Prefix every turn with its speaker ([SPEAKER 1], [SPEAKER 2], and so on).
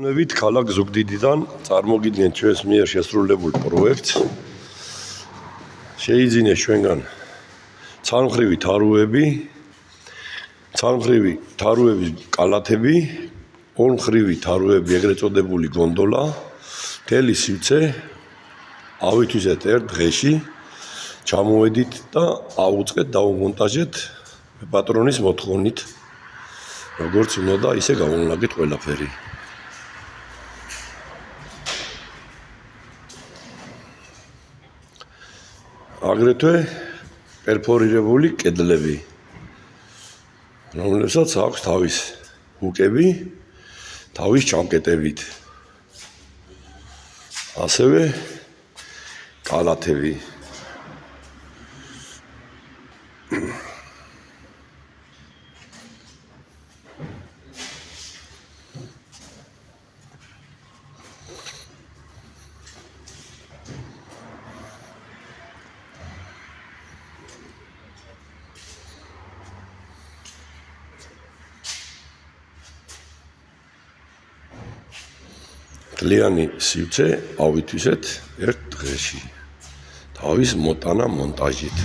[SPEAKER 1] მოგესალმებით ქალაქ ზუგდიდიდან წარმოგიდგენთ ჩვენს მიერ შესრულებულ პროექტს. შეიძინეს ჩვენგან ცალმხრივი თარუების კალათები, ორმხრივი თარუები, ეგრეთ წოდებული გონდოლა, მთელი სივრცე ავითვისეთ ერთ დღეში, ჩამოვედით და ავუწყეთ, დავუმონტაჟეთ პატრონის მოთხოვნით, როგორც უნდა და ისე გავუნლაგეთ ყველაფერი. აგრეთვე პერფორირებული კედლები, რომლებსაც აქვს თავის ჰუკები, თავის ჩამკეტებით. ასევე კალათები. Მთლიანი სივრცე ავითვისეთ ერთ დღეში, თავის მოტანა მონტაჟით.